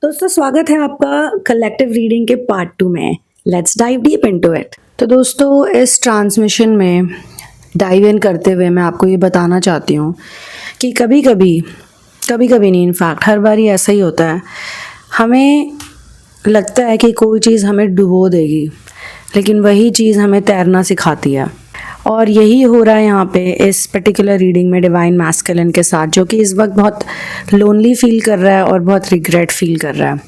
दोस्तों स्वागत है आपका कलेक्टिव रीडिंग के पार्ट 2 में। Let's dive deep into it. तो दोस्तों इस ट्रांसमिशन में डाइव इन करते हुए मैं आपको ये बताना चाहती हूँ कि कभी कभी नहीं, इनफैक्ट हर बार ही ऐसा ही होता है। हमें लगता है कि कोई चीज़ हमें डुबो देगी, लेकिन वही चीज़ हमें तैरना सिखाती है। और यही हो रहा है यहाँ पे इस पर्टिकुलर रीडिंग में डिवाइन मैस्कुलिन के साथ, जो कि इस वक्त बहुत लोनली फील कर रहा है और बहुत रिग्रेट फील कर रहा है।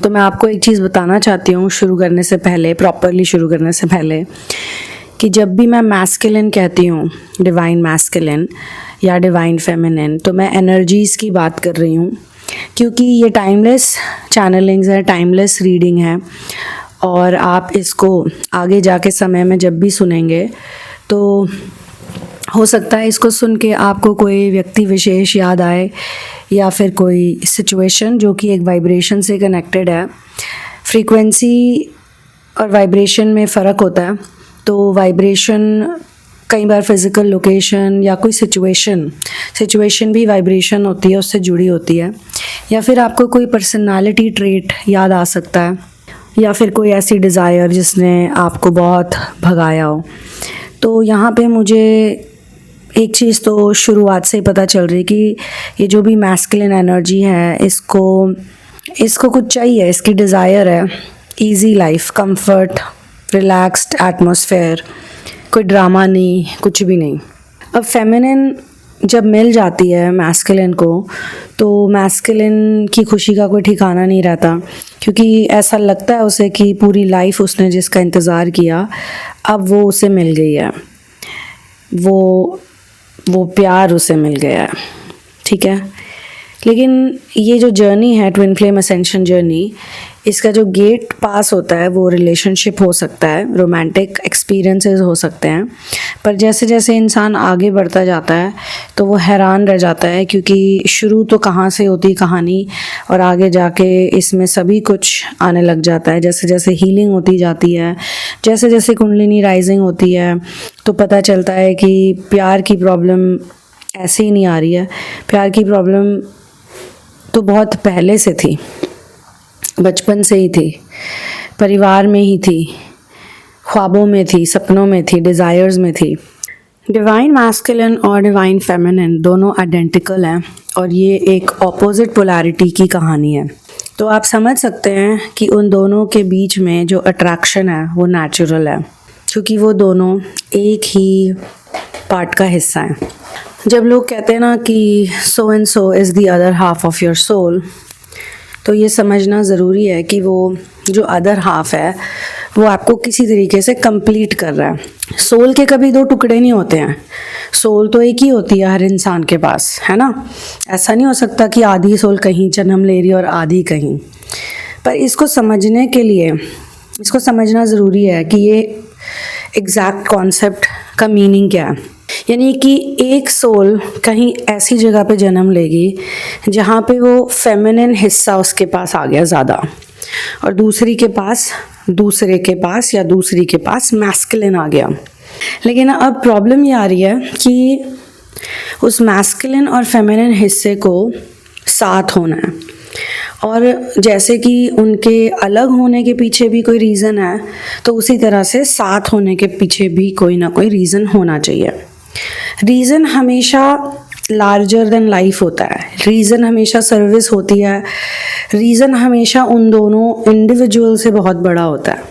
तो मैं आपको एक चीज़ बताना चाहती हूँ शुरू करने से पहले, प्रॉपरली शुरू करने से पहले, कि जब भी मैं मैस्कुलिन कहती हूँ, डिवाइन मैस्कुलिन या डिवाइन फेमिनिन, तो मैं एनर्जीज़ की बात कर रही हूँ, क्योंकि ये टाइमलेस चैनलिंग्स है, टाइमलेस रीडिंग है। और आप इसको आगे जाके समय में जब भी सुनेंगे तो हो सकता है इसको सुन के आपको कोई व्यक्ति विशेष याद आए या फिर कोई सिचुएशन जो कि एक वाइब्रेशन से कनेक्टेड है। फ्रीक्वेंसी और वाइब्रेशन में फ़र्क होता है। तो वाइब्रेशन कई बार फिज़िकल लोकेशन या कोई सिचुएशन भी वाइब्रेशन होती है, उससे जुड़ी होती है। या फिर आपको कोई पर्सनालिटी ट्रेट याद आ सकता है, या फिर कोई ऐसी डिज़ायर जिसने आपको बहुत भगाया हो। तो यहाँ पे मुझे एक चीज़ तो शुरुआत से ही पता चल रही कि ये जो भी मैस्कुलिन एनर्जी है, इसको कुछ चाहिए, इसकी डिज़ायर है easy life, comfort, relaxed atmosphere, कोई ड्रामा नहीं, कुछ भी नहीं। अब फेमिनिन जब मिल जाती है मैस्कुलिन को, तो मैस्कुलिन की खुशी का कोई ठिकाना नहीं रहता, क्योंकि ऐसा लगता है उसे कि पूरी लाइफ उसने जिसका इंतज़ार किया अब वो उसे मिल गई है, वो प्यार उसे मिल गया है। ठीक है, लेकिन ये जो जर्नी है, ट्विन फ्लेम असेंशन जर्नी, इसका जो गेट पास होता है वो रिलेशनशिप हो सकता है, रोमांटिक एक्सपीरियंसेस हो सकते हैं। पर जैसे जैसे इंसान आगे बढ़ता जाता है तो वो हैरान रह जाता है, क्योंकि शुरू तो कहाँ से होती कहानी और आगे जाके इसमें सभी कुछ आने लग जाता है। जैसे जैसे हीलिंग होती जाती है, जैसे जैसे कुंडलिनी राइजिंग होती है, तो पता चलता है कि प्यार की प्रॉब्लम ऐसे ही नहीं आ रही है। प्यार की प्रॉब्लम तो बहुत पहले से थी, बचपन से ही थी, परिवार में ही थी, ख्वाबों में थी, सपनों में थी, डिज़ायर्स में थी। डिवाइन मैस्कुलिन और डिवाइन फेमिनिन दोनों आइडेंटिकल हैं और ये एक ऑपोजिट पोलैरिटी की कहानी है। तो आप समझ सकते हैं कि उन दोनों के बीच में जो अट्रैक्शन है वो नेचुरल है, क्योंकि वो दोनों एक ही पार्ट का हिस्सा हैं। जब लोग कहते हैं ना कि so and so is the other half of your soul, तो ये समझना ज़रूरी है कि वो जो अदर हाफ है वो आपको किसी तरीके से कंप्लीट कर रहा है। सोल के कभी दो टुकड़े नहीं होते हैं, सोल तो एक ही होती है हर इंसान के पास, है ना। ऐसा नहीं हो सकता कि आधी सोल कहीं जन्म ले रही है और आधी कहीं। पर इसको समझने के लिए इसको समझना ज़रूरी है कि ये एग्जैक्ट कॉन्सेप्ट का मीनिंग क्या है। यानी कि एक सोल कहीं ऐसी जगह पे जन्म लेगी जहाँ पे वो फेमिनिन हिस्सा उसके पास आ गया ज़्यादा, और दूसरे के पास मैस्कुलिन आ गया। लेकिन अब प्रॉब्लम ये आ रही है कि उस मैस्कुलिन और फेमिनिन हिस्से को साथ होना है, और जैसे कि उनके अलग होने के पीछे भी कोई रीज़न है, तो उसी तरह से साथ होने के पीछे भी कोई ना कोई रीज़न होना चाहिए। रीज़न हमेशा लार्जर देन लाइफ होता है, रीज़न हमेशा सर्विस होती है, रीज़न हमेशा उन दोनों इंडिविजुअल से बहुत बड़ा होता है।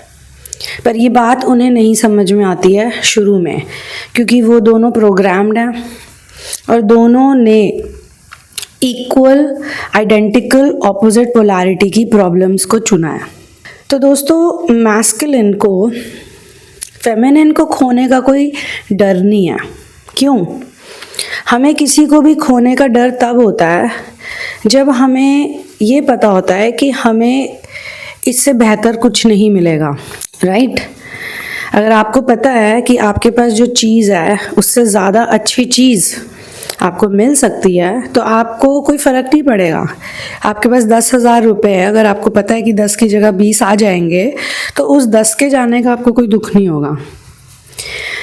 पर ये बात उन्हें नहीं समझ में आती है शुरू में, क्योंकि वो दोनों प्रोग्राम्ड हैं और दोनों ने इक्वल, आइडेंटिकल, ऑपोजिट पोलैरिटी की प्रॉब्लम्स को चुना है। तो दोस्तों मैस्कुलिन को फेमिनिन को खोने का कोई डर नहीं है। क्यों? हमें किसी को भी खोने का डर तब होता है जब हमें ये पता होता है कि हमें इससे बेहतर कुछ नहीं मिलेगा, राइट। अगर आपको पता है कि आपके पास जो चीज़ है उससे ज़्यादा अच्छी चीज़ आपको मिल सकती है, तो आपको कोई फ़र्क नहीं पड़ेगा। आपके पास 10,000 रुपये है, अगर आपको पता है कि 10 की जगह 20 आ जाएंगे, तो उस 10 के जाने का आपको कोई दुख नहीं होगा।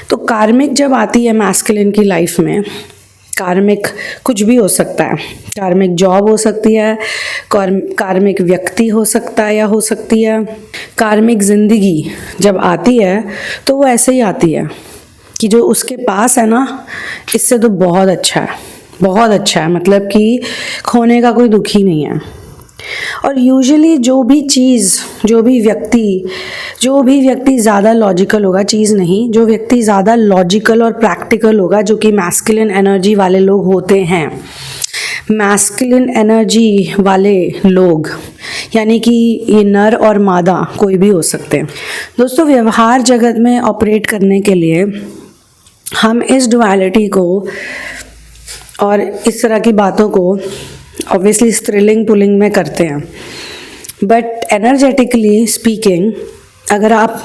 तो कार्मिक जब आती है मैस्कुलिन की लाइफ में, कार्मिक कुछ भी हो सकता है, कार्मिक जॉब हो सकती है, कार्मिक व्यक्ति हो सकता है या हो सकती है। कार्मिक जिंदगी जब आती है तो वो ऐसे ही आती है कि जो उसके पास है ना, इससे तो बहुत अच्छा है, बहुत अच्छा है, मतलब कि खोने का कोई दुख ही नहीं है। और यूजुअली जो भी चीज़, जो भी व्यक्ति ज़्यादा लॉजिकल होगा, चीज़ नहीं, जो व्यक्ति ज़्यादा लॉजिकल और प्रैक्टिकल होगा, जो कि मैस्कुलिन एनर्जी वाले लोग होते हैं, मैस्कुलिन एनर्जी वाले लोग यानी कि ये नर और मादा कोई भी हो सकते हैं। दोस्तों, व्यवहार जगत में ऑपरेट करने के लिए हम इस डुअलिटी को और इस तरह की बातों को ऑब्वियसली स्त्रीलिंग पुलिंग में करते हैं, बट एनर्जेटिकली स्पीकिंग अगर आप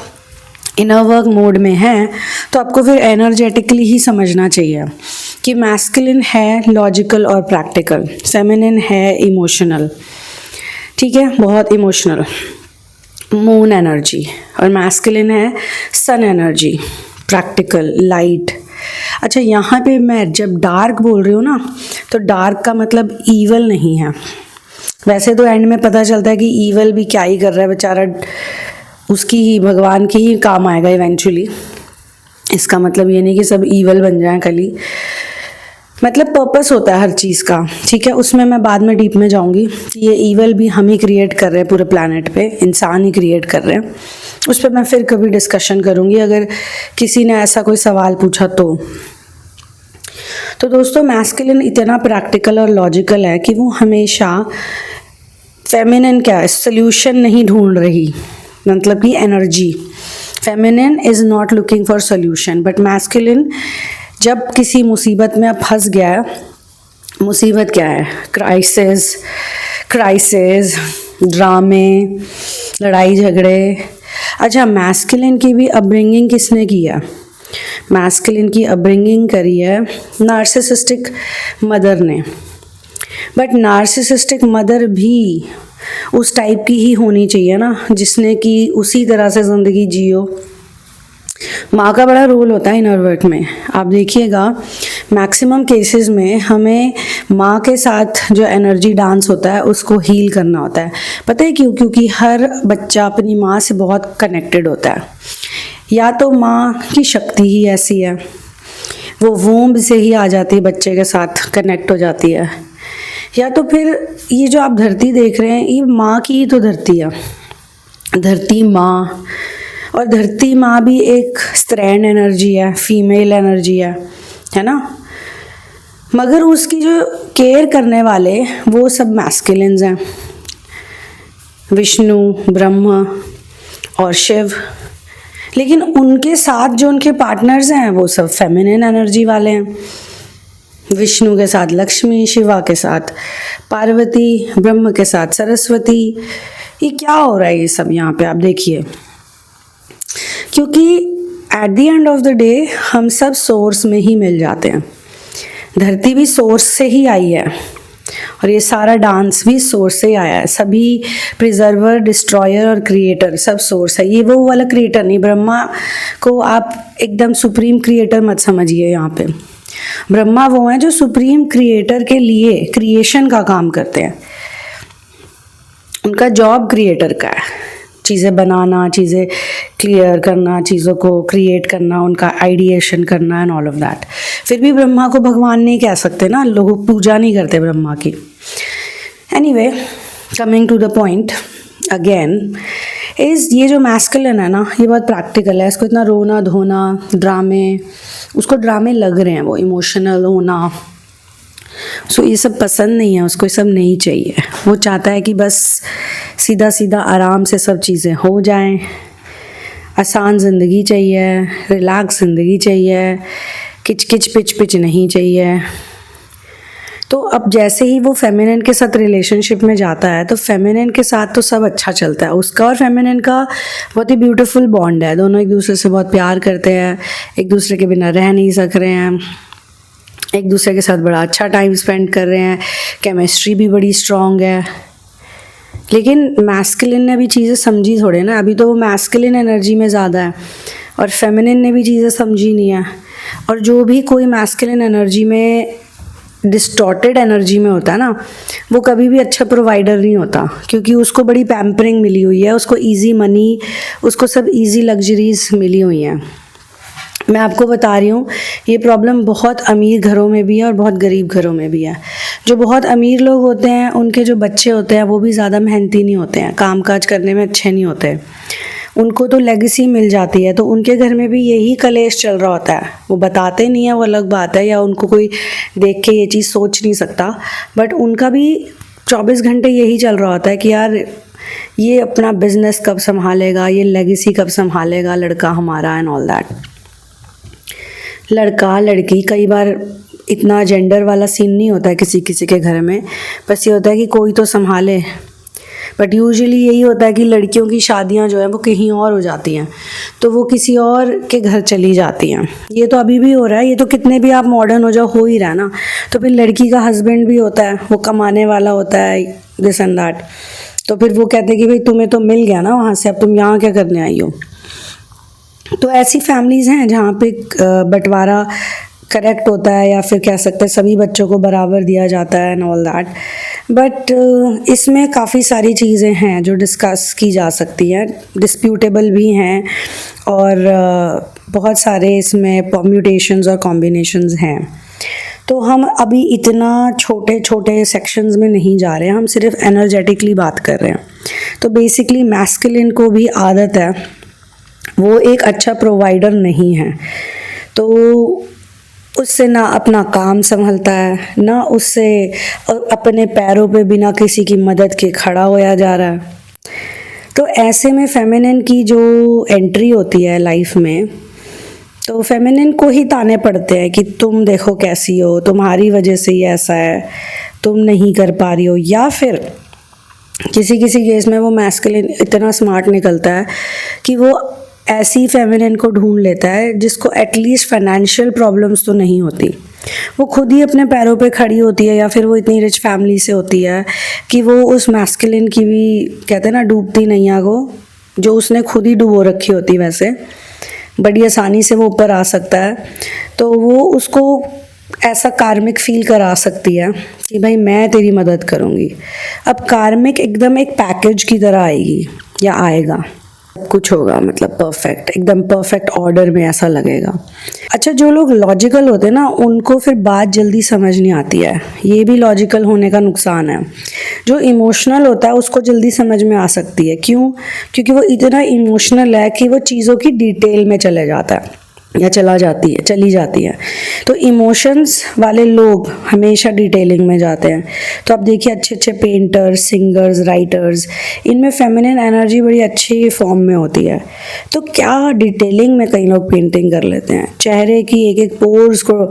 इनर वर्क मोड में हैं तो आपको फिर एनर्जेटिकली ही समझना चाहिए कि मैस्कुलिन है लॉजिकल और प्रैक्टिकल, फेमिनिन है इमोशनल, ठीक है, बहुत इमोशनल, मून एनर्जी, और मैस्कुलिन है सन एनर्जी, प्रैक्टिकल, लाइट। अच्छा, यहाँ पे मैं जब डार्क बोल रही हूँ ना, तो डार्क का मतलब ईवल नहीं है। वैसे तो एंड में पता चलता है कि ईवल भी क्या ही कर रहा है बेचारा, उसकी ही, भगवान की ही काम आएगा इवेंचुअली। इसका मतलब ये नहीं कि सब ईवल बन जाएं कल ही, मतलब पर्पस होता है हर चीज़ का, ठीक है, उसमें मैं बाद में डीप में जाऊंगी। ये ईवल भी हम ही क्रिएट कर रहे हैं, पूरे प्लैनेट पे इंसान ही क्रिएट कर रहे हैं, उस पर मैं फिर कभी डिस्कशन करूंगी अगर किसी ने ऐसा कोई सवाल पूछा तो दोस्तों, मैस्कुलिन इतना प्रैक्टिकल और लॉजिकल है कि वो हमेशा, फेमिनिन क्या है, सोल्यूशन नहीं ढूंढ रही, मतलब कि energy, feminine is not looking for solution, but masculine जब किसी मुसीबत में अब फंस गया है, मुसीबत क्या है, क्राइसिस, ड्रामे, लड़ाई झगड़े। अच्छा, मैस्कुलिन की भी अपब्रिंगिंग किसने की है? मैस्कुलिन की अपब्रिंगिंग करी है नार्सिसिस्टिक मदर ने, बट नार्सिसिस्टिक मदर भी उस टाइप की ही होनी चाहिए ना, जिसने कि उसी तरह से ज़िंदगी जियो। माँ का बड़ा रोल होता है इनर वर्क में, आप देखिएगा मैक्सिमम केसेस में हमें माँ के साथ जो एनर्जी डांस होता है उसको हील करना होता है। पता है क्यों? क्योंकि हर बच्चा अपनी माँ से बहुत कनेक्टेड होता है, या तो माँ की शक्ति ही ऐसी है, वो वोम्ब से ही आ जाती है, बच्चे के साथ कनेक्ट हो जाती है, या तो फिर ये जो आप धरती देख रहे हैं ये माँ की ही तो धरती है, धरती माँ। और धरती माँ भी एक स्त्रैण एनर्जी है, फीमेल एनर्जी है ना, मगर उसकी जो केयर करने वाले वो सब मैस्कुलिन्स हैं, विष्णु, ब्रह्मा और शिव। लेकिन उनके साथ जो उनके पार्टनर्स हैं वो सब फेमिनिन एनर्जी वाले हैं। विष्णु के साथ लक्ष्मी, शिवा के साथ पार्वती, ब्रह्म के साथ सरस्वती। ये क्या हो रहा है ये सब यहाँ पे आप देखिए, क्योंकि at the end of the day हम सब सोर्स में ही मिल जाते हैं। धरती भी सोर्स से ही आई है और ये सारा डांस भी सोर्स से ही आया है। सभी प्रिजर्वर, डिस्ट्रॉयर और क्रिएटर सब सोर्स है। ये वो वाला क्रिएटर नहीं, ब्रह्मा को आप एकदम सुप्रीम क्रिएटर मत समझिए। यहाँ पे ब्रह्मा वो हैं जो सुप्रीम क्रिएटर के लिए क्रिएशन का काम करते हैं। उनका जॉब क्रिएटर का है, चीज़ें बनाना, चीज़ें क्लियर करना, चीज़ों को क्रिएट करना, उनका आइडिएशन करना एंड ऑल ऑफ दैट। फिर भी ब्रह्मा को भगवान नहीं कह सकते ना, लोग पूजा नहीं करते ब्रह्मा की। Anyway, coming to the point again is ये जो मैस्कुलिन है ना, ये बहुत प्रैक्टिकल है। इसको इतना रोना धोना, ड्रामे, उसको ड्रामे लग रहे हैं, वो इमोशनल होना, सो ये सब पसंद नहीं है उसको, ये सब नहीं चाहिए। वो चाहता है कि बस सीधा सीधा आराम से सब चीज़ें हो जाएं, आसान ज़िंदगी चाहिए, रिलैक्स ज़िंदगी चाहिए, किच किच पिच पिच नहीं चाहिए। तो अब जैसे ही वो फेमिनिन के साथ रिलेशनशिप में जाता है तो फेमिनिन के साथ तो सब अच्छा चलता है। उसका और फेमिनिन का बहुत ही ब्यूटीफुल बॉन्ड है। दोनों एक दूसरे से बहुत प्यार करते हैं, एक दूसरे के बिना रह नहीं सक रहे हैं, एक दूसरे के साथ बड़ा अच्छा टाइम स्पेंड कर रहे हैं, केमिस्ट्री भी बड़ी स्ट्रॉन्ग है। लेकिन मैस्कुलिन ने भी चीज़ें समझी थोड़े ना, अभी तो वो मैस्कुलिन एनर्जी में ज़्यादा है और फेमिनिन ने भी चीज़ें समझी नहीं है। और जो भी कोई मैस्कुलिन एनर्जी में डिस्टॉर्टेड एनर्जी में होता है ना, वो कभी भी अच्छा प्रोवाइडर नहीं होता, क्योंकि उसको बड़ी पैम्परिंग मिली हुई है, उसको इजी मनी, उसको सब इजी लग्जरीज मिली हुई हैं। मैं आपको बता रही हूँ, ये प्रॉब्लम बहुत अमीर घरों में भी है और बहुत गरीब घरों में भी है। जो बहुत अमीर लोग होते हैं उनके जो बच्चे होते हैं वो भी ज़्यादा मेहनती नहीं होते हैं, काम काज करने में अच्छे नहीं होते, उनको तो लेगेसी मिल जाती है, तो उनके घर में भी यही कलेश चल रहा होता है। वो बताते नहीं है, वो अलग बात है, या उनको कोई देख के ये चीज़ सोच नहीं सकता, बट उनका भी 24 घंटे यही चल रहा होता है कि यार ये अपना बिजनेस कब संभालेगा, ये लेगेसी कब संभालेगा लड़का हमारा, एंड ऑल दैट। लड़का लड़की, कई बार इतना जेंडर वाला सीन नहीं होता है किसी किसी के घर में, बस ये होता है कि कोई तो संभाले। बट यूजुअली यही होता है कि लड़कियों की शादियां जो है वो कहीं और हो जाती हैं, तो वो किसी और के घर चली जाती हैं। ये तो अभी भी हो रहा है, ये तो कितने भी आप मॉडर्न हो जाओ हो ही रहा है ना। तो फिर लड़की का हस्बैंड भी होता है, वो कमाने वाला होता है, दिस एंड दैट, तो फिर वो कहते हैं कि भाई तुम्हें तो मिल गया ना वहाँ से, अब तुम यहाँ क्या करने आई हो। तो ऐसी फैमिलीज़ हैं जहाँ पे बंटवारा करेक्ट होता है, या फिर कह सकते हैं सभी बच्चों को बराबर दिया जाता है एंड ऑल दैट। बट इसमें काफ़ी सारी चीज़ें हैं जो डिस्कस की जा सकती हैं, डिस्प्यूटेबल भी हैं, और बहुत सारे इसमें परम्यूटेशंस और कॉम्बिनेशंस हैं। तो हम अभी इतना छोटे छोटे सेक्शंस में नहीं जा रहे हैं, हम सिर्फ एनर्जेटिकली बात कर रहे हैं। तो बेसिकली मैस्कुलिन को भी आदत है, वो एक अच्छा प्रोवाइडर नहीं है, तो उससे ना अपना काम संभलता है, ना उससे अपने पैरों पे बिना किसी की मदद के खड़ा होया जा रहा है। तो ऐसे में फेमिनिन की जो एंट्री होती है लाइफ में, तो फेमिनिन को ही ताने पड़ते हैं कि तुम देखो कैसी हो, तुम्हारी वजह से ही ऐसा है, तुम नहीं कर पा रही हो। या फिर किसी किसी केस में वो मैस्कुलिन इतना स्मार्ट निकलता है कि वो ऐसी फेमिनिन को ढूंढ लेता है जिसको एटलीस्ट फाइनेंशियल प्रॉब्लम्स तो नहीं होती, वो खुद ही अपने पैरों पे खड़ी होती है, या फिर वो इतनी रिच फैमिली से होती है कि वो उस मैस्कुलिन की भी, कहते हैं ना, डूबती नैया को, जो उसने खुद ही डुबो रखी होती वैसे बड़ी आसानी से वो ऊपर आ सकता है। तो वो उसको ऐसा कार्मिक फील करा सकती है कि भाई मैं तेरी मदद करूँगी। अब कार्मिक एकदम एक पैकेज की तरह आएगी या आएगा, कुछ होगा मतलब परफेक्ट, एकदम परफेक्ट ऑर्डर में ऐसा लगेगा। अच्छा, जो लोग लॉजिकल होते हैं ना, उनको फिर बात जल्दी समझ नहीं आती है, ये भी लॉजिकल होने का नुकसान है। जो इमोशनल होता है उसको जल्दी समझ में आ सकती है, क्यों? क्योंकि वो इतना इमोशनल है कि वो चीज़ों की डिटेल में चले जाता है या चली जाती है। तो इमोशंस वाले लोग हमेशा डिटेलिंग में जाते हैं। तो आप देखिए अच्छे अच्छे पेंटर्स, सिंगर्स, राइटर्स, इनमें फेमिनिन एनर्जी बड़ी अच्छी फॉर्म में होती है। तो क्या डिटेलिंग में कई लोग पेंटिंग कर लेते हैं, चेहरे की एक एक पोर्स को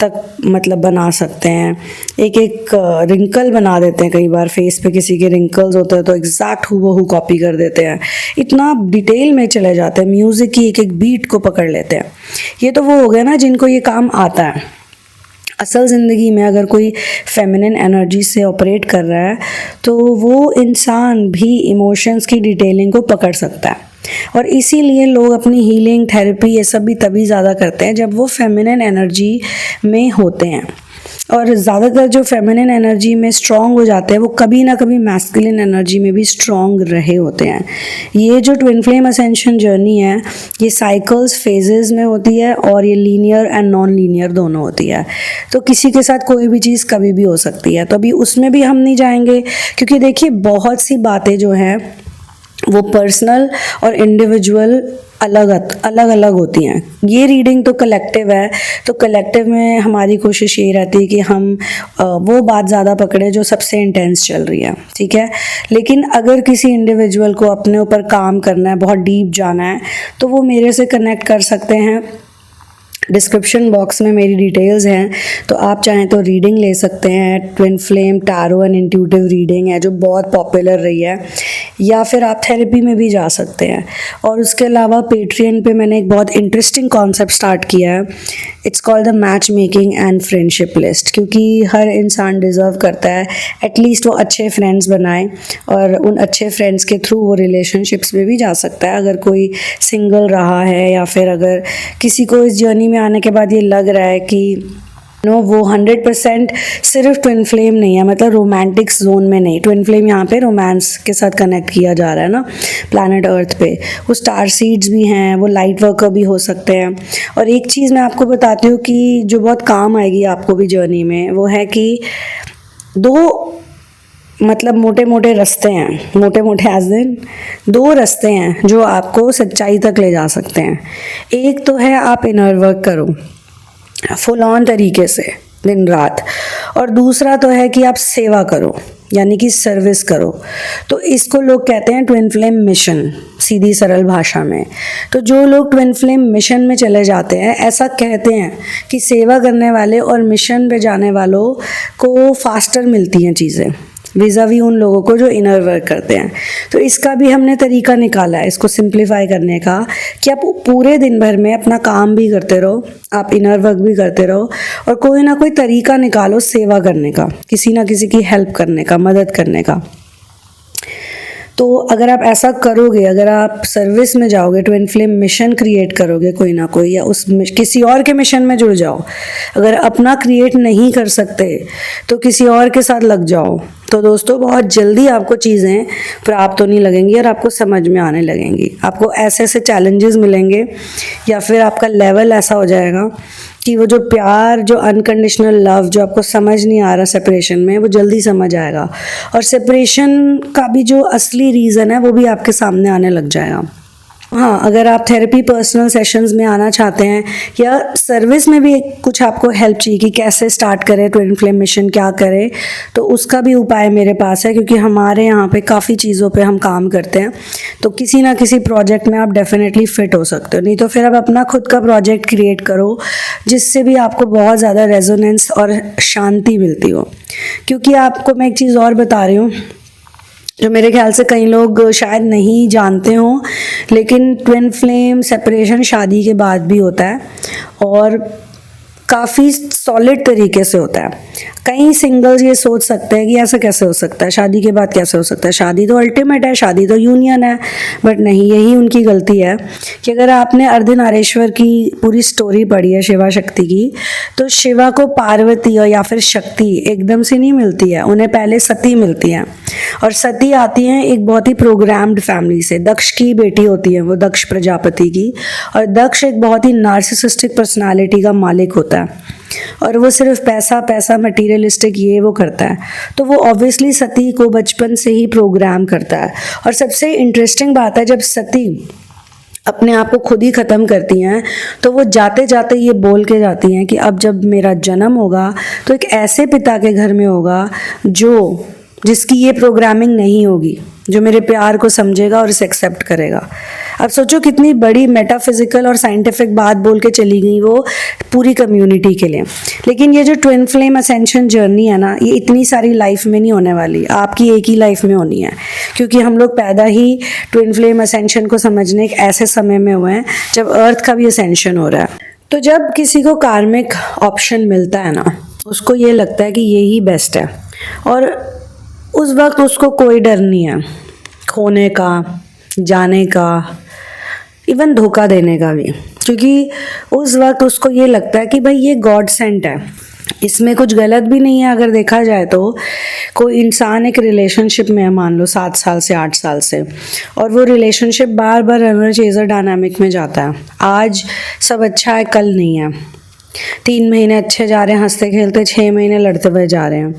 तक मतलब बना सकते हैं, एक एक रिंकल बना देते हैं। कई बार फेस पे किसी के रिंकल्स होते हैं तो एग्जैक्ट हूबहू कॉपी कर देते हैं, इतना डिटेल में चले जाते हैं, म्यूज़िक की एक एक बीट को पकड़ लेते हैं। ये तो वो हो गया ना जिनको ये काम आता है। असल ज़िंदगी में अगर कोई फेमिनिन एनर्जी से ऑपरेट कर रहा है तो वो इंसान भी इमोशंस की डिटेलिंग को पकड़ सकता है, और इसीलिए लोग अपनी हीलिंग, थेरेपी, ये सब भी तभी ज़्यादा करते हैं जब वो फेमिनिन एनर्जी में होते हैं। और ज़्यादातर जो फेमिनिन एनर्जी में स्ट्रॉन्ग हो जाते हैं वो कभी ना कभी मैस्कुलिन एनर्जी में भी स्ट्रॉन्ग रहे होते हैं। ये जो ट्विन फ्लेम असेंशन जर्नी है, ये साइकिल्स, फेजेस में होती है, और ये लीनियर एंड नॉन लीनियर दोनों होती है। तो किसी के साथ कोई भी चीज़ कभी भी हो सकती है, तो अभी उसमें भी हम नहीं जाएंगे, क्योंकि देखिए बहुत सी बातें जो हैं वो पर्सनल और इंडिविजुअल अलग अलग होती हैं। ये रीडिंग तो कलेक्टिव है, तो कलेक्टिव में हमारी कोशिश ये रहती है कि हम वो बात ज़्यादा पकड़े जो सबसे इंटेंस चल रही है, ठीक है। लेकिन अगर किसी इंडिविजुअल को अपने ऊपर काम करना है, बहुत डीप जाना है, तो वो मेरे से कनेक्ट कर सकते हैं। डिस्क्रिप्शन बॉक्स में मेरी डिटेल्स हैं, तो आप चाहें तो रीडिंग ले सकते हैं। Twin flame tarot and intuitive reading है जो बहुत पॉपुलर रही है, या फिर आप थेरेपी में भी जा सकते हैं। और उसके अलावा पेट्रियन पे मैंने एक बहुत इंटरेस्टिंग कॉन्सेप्ट स्टार्ट किया है, it's called the match making and friendship list, क्योंकि हर इंसान डिज़र्व करता है एटलीस्ट वो अच्छे फ्रेंड्स बनाए, और उन अच्छे फ्रेंड्स के थ्रू वो रिलेशनशिप्स में भी जा सकता है। अगर कोई सिंगल रहा है, या फिर अगर किसी को इस जर्नी में आने के बाद ये लग रहा है कि नो वो 100% सिर्फ ट्विन फ्लेम नहीं है, मतलब रोमांटिक जोन में नहीं। ट्विन फ्लेम यहाँ पे रोमांस के साथ कनेक्ट किया जा रहा है ना प्लैनेट अर्थ पे। वो स्टार सीड्स भी हैं, वो लाइट वर्कर भी हो सकते हैं। और एक चीज़ मैं आपको बताती हूँ कि जो बहुत काम आएगी आपको भी जर्नी में, वो है कि दो मतलब मोटे मोटे रास्ते हैं, मोटे मोटे एज इन दो रास्ते हैं जो आपको सच्चाई तक ले जा सकते हैं। एक तो है आप इनर वर्क करो फुल ऑन तरीके से दिन रात, और दूसरा तो है कि आप सेवा करो, यानी कि सर्विस करो। तो इसको लोग कहते हैं ट्विन फ्लेम मिशन, सीधी सरल भाषा में। तो जो लोग ट्विन फ्लेम मिशन में चले जाते हैं, ऐसा कहते हैं कि सेवा करने वाले और मिशन पे जाने वालों को फास्टर मिलती हैं चीज़ें विज़ावी उन लोगों को जो इनर वर्क करते हैं। तो इसका भी हमने तरीका निकाला है इसको सिंप्लीफाई करने का, कि आप पूरे दिन भर में अपना काम भी करते रहो, आप इनर वर्क भी करते रहो, और कोई ना कोई तरीका निकालो सेवा करने का, किसी ना किसी की हेल्प करने का, मदद करने का। तो अगर आप ऐसा करोगे, अगर आप सर्विस में जाओगे, ट्विन फ्लेम मिशन क्रिएट करोगे कोई ना कोई, या उस किसी और के मिशन में जुड़ जाओ। अगर अपना क्रिएट नहीं कर सकते तो किसी और के साथ लग जाओ। तो दोस्तों बहुत जल्दी आपको चीज़ें प्राप्त होने लगेंगी और आपको समझ में आने लगेंगी। आपको ऐसे ऐसे चैलेंजेस मिलेंगे, या फिर आपका लेवल ऐसा हो जाएगा कि वो जो प्यार, जो अनकंडीशनल लव जो आपको समझ नहीं आ रहा सेपरेशन में, वो जल्दी समझ आएगा। और सेपरेशन का भी जो असली रीज़न है वो भी आपके सामने आने लग जाएगा। हाँ, अगर आप थेरेपी पर्सनल सेशंस में आना चाहते हैं, या सर्विस में भी कुछ आपको हेल्प चाहिए कि कैसे स्टार्ट करें ट्विन फ्लेम मिशन, क्या करें, तो उसका भी उपाय मेरे पास है, क्योंकि हमारे यहाँ पे काफ़ी चीज़ों पे हम काम करते हैं। तो किसी ना किसी प्रोजेक्ट में आप डेफिनेटली फिट हो सकते हो। नहीं तो फिर आप अपना खुद का प्रोजेक्ट क्रिएट करो, जिससे भी आपको बहुत ज़्यादा रेजोनेंस और शांति मिलती हो। क्योंकि आपको मैं एक चीज़ और बता रही हूँ जो मेरे ख्याल से कई लोग शायद नहीं जानते हों, लेकिन ट्विन फ्लेम सेपरेशन शादी के बाद भी होता है, और काफ़ी सॉलिड तरीके से होता है। कई सिंगल्स ये सोच सकते हैं कि ऐसा कैसे हो सकता है, शादी के बाद कैसे हो सकता है, शादी तो अल्टीमेट है, शादी तो यूनियन है। बट नहीं, यही उनकी गलती है कि अगर आपने अर्धनारीश्वर की पूरी स्टोरी पढ़ी है शिवा शक्ति की, तो शिवा को पार्वती या फिर शक्ति एकदम से नहीं मिलती है, उन्हें पहले सती मिलती है। और सती आती हैं एक बहुत ही प्रोग्राम्ड फैमिली से, दक्ष की बेटी होती है वो, दक्ष प्रजापति की। और दक्ष एक बहुत ही नार्सिसिस्टिक पर्सनालिटी का मालिक होता है, और वो सिर्फ पैसा पैसा मटीरियलिस्टिक ये वो करता है। तो वो ऑब्वियसली सती को बचपन से ही प्रोग्राम करता है। और सबसे इंटरेस्टिंग बात है, जब सती अपने आप को खुद ही ख़त्म करती हैं, तो वो जाते जाते ये बोल के जाती हैं कि अब जब मेरा जन्म होगा तो एक ऐसे पिता के घर में होगा जिसकी ये प्रोग्रामिंग नहीं होगी, जो मेरे प्यार को समझेगा और इसे एक्सेप्ट करेगा। अब सोचो कितनी बड़ी मेटाफिजिकल और साइंटिफिक बात बोल के चली गई वो पूरी कम्युनिटी के लिए। लेकिन ये जो ट्विन फ्लेम असेंशन जर्नी है ना, ये इतनी सारी लाइफ में नहीं होने वाली, आपकी एक ही लाइफ में होनी है। क्योंकि हम लोग पैदा ही ट्विन फ्लेम असेंशन को समझने एक ऐसे समय में हुए हैं जब अर्थ का भी असेंशन हो रहा है। तो जब किसी को कार्मिक ऑप्शन मिलता है ना, उसको ये लगता है कि यही बेस्ट है, और उस वक्त उसको कोई डर नहीं है खोने का, जाने का, इवन धोखा देने का भी। क्योंकि उस वक्त उसको ये लगता है कि भाई ये गॉड सेंट है, इसमें कुछ गलत भी नहीं है। अगर देखा जाए तो कोई इंसान एक रिलेशनशिप में है, मान लो 7 साल से 8 साल से, और वो रिलेशनशिप बार बार रनर चेजर डायनामिक में जाता है। आज सब अच्छा है, कल नहीं है। 3 महीने अच्छे जा रहे हैं हंसते खेलते, 6 महीने लड़ते हुए जा रहे हैं।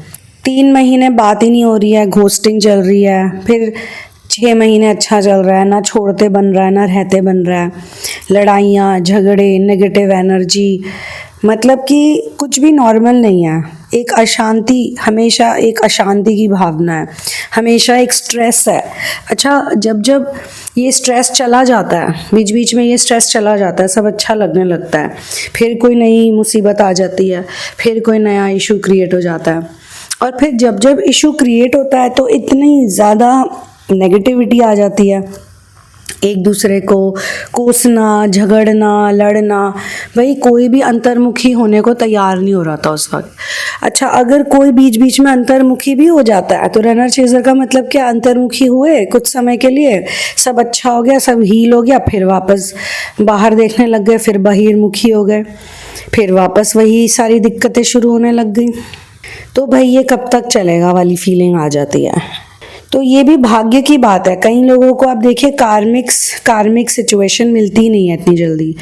3 महीने बात ही नहीं हो रही है, घोस्टिंग चल रही है। फिर 6 महीने अच्छा चल रहा है, ना छोड़ते बन रहा है ना रहते बन रहा है। लड़ाइयाँ, झगड़े, नेगेटिव एनर्जी, मतलब कि कुछ भी नॉर्मल नहीं है। एक अशांति, हमेशा एक अशांति की भावना है, हमेशा एक स्ट्रेस है। अच्छा, जब जब ये स्ट्रेस चला जाता है, बीच बीच में ये स्ट्रेस चला जाता है, सब अच्छा लगने लगता है। फिर कोई नई मुसीबत आ जाती है, फिर कोई नया इशू क्रिएट हो जाता है। और फिर जब जब इशू क्रिएट होता है तो इतनी ज़्यादा नेगेटिविटी आ जाती है, एक दूसरे को कोसना, झगड़ना, लड़ना, भाई कोई भी अंतर्मुखी होने को तैयार नहीं हो रहा था उस वक्त। अच्छा, अगर कोई बीच बीच में अंतर्मुखी भी हो जाता है तो रनर चेजर का मतलब क्या, अंतर्मुखी हुए कुछ समय के लिए, सब अच्छा हो गया, सब हील हो गया, फिर वापस बाहर देखने लग गए, फिर बहिर्मुखी हो गए, फिर वापस वही सारी दिक्कतें शुरू होने लग गई। तो भाई ये कब तक चलेगा वाली फीलिंग आ जाती है। तो ये भी भाग्य की बात है। कई लोगों को आप देखिए कार्मिक सिचुएशन मिलती नहीं है इतनी जल्दी,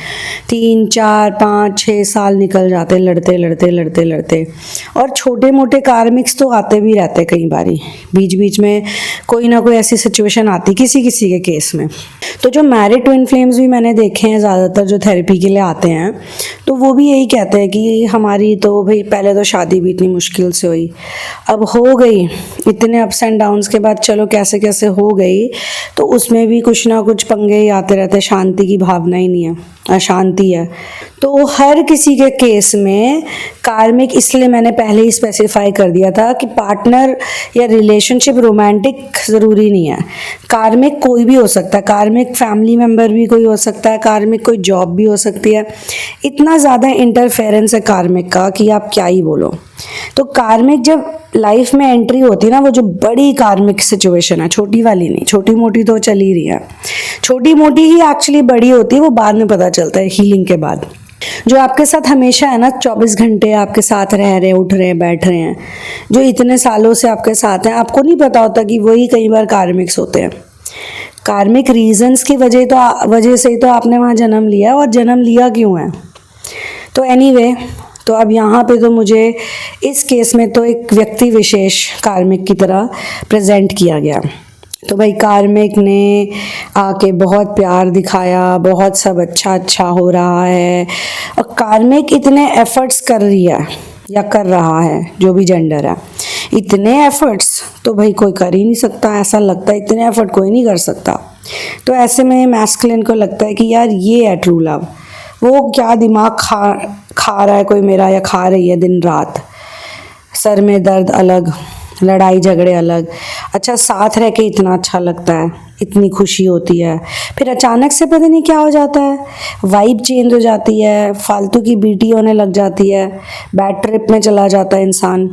3 4 5 6 साल निकल जाते लड़ते लड़ते लड़ते लड़ते। और छोटे मोटे कार्मिक्स तो आते भी रहते कई बारी, बीच बीच में कोई ना कोई ऐसी सिचुएशन आती किसी किसी के केस में। तो जो मैरिड ट्विन फ्लेम्स भी मैंने देखे हैं ज़्यादातर जो थेरेपी के लिए आते हैं, तो वो भी यही कहते हैं कि हमारी तो भाई पहले तो शादी भी इतनी मुश्किल से हुई, अब हो गई, इतने अप्स एंड डाउन्स के बाद चलो कैसे कैसे हो गई, तो उसमें भी कुछ ना कुछ पंगे ही आते रहते, शांति की भावना ही नहीं है, अशांति है। तो हर किसी के केस में कार्मिक, इसलिए मैंने पहले ही स्पेसिफाई कर दिया था कि पार्टनर या रिलेशनशिप रोमांटिक ज़रूरी नहीं है, कार्मिक कोई भी हो सकता है, कार्मिक फैमिली मेम्बर भी कोई हो सकता है, कार्मिक कोई जॉब भी हो सकती है। इतना ज़्यादा इंटरफेरेंस है कार्मिक का कि आप क्या ही बोलो। तो कार्मिक जब लाइफ में एंट्री होती है ना, वो जो बड़ी कार्मिक सिचुएशन है, छोटी वाली नहीं, छोटी मोटी तो चल ही रही है, छोटी मोटी ही एक्चुअली बड़ी होती है, वो बाद में पता चलता है हीलिंग के बाद। जो आपके साथ हमेशा है ना, 24 घंटे आपके साथ रह रहे हैं, उठ रहे हैं, बैठ रहे हैं, जो इतने सालों से आपके साथ हैं, आपको नहीं पता होता कि वही कई बार कार्मिक्स होते हैं। कार्मिक रीजंस की वजह से ही तो आपने वहाँ जन्म लिया, और जन्म लिया क्यों है। तो एनीवे, तो अब यहाँ पे तो मुझे इस केस में तो एक व्यक्ति विशेष कार्मिक की तरह प्रेजेंट किया गया। तो भाई कार्मिक ने आके बहुत प्यार दिखाया, बहुत सब अच्छा अच्छा हो रहा है, और कार्मिक इतने एफर्ट्स कर रही है या कर रहा है, जो भी जेंडर है, इतने एफर्ट्स तो भाई कोई कर ही नहीं सकता, ऐसा लगता है इतने एफर्ट कोई नहीं कर सकता। तो ऐसे में मैस्कुलिन को लगता है कि यार ये है ट्रू लव, वो क्या दिमाग खा रहा है कोई मेरा, या खा रही है दिन रात, सर में दर्द अलग, लड़ाई झगड़े अलग। अच्छा, साथ रह के इतना अच्छा लगता है, इतनी खुशी होती है, फिर अचानक से पता नहीं क्या हो जाता है, वाइब चेंज हो जाती है, फालतू की बीटी होने लग जाती है, बैड ट्रिप में चला जाता है इंसान।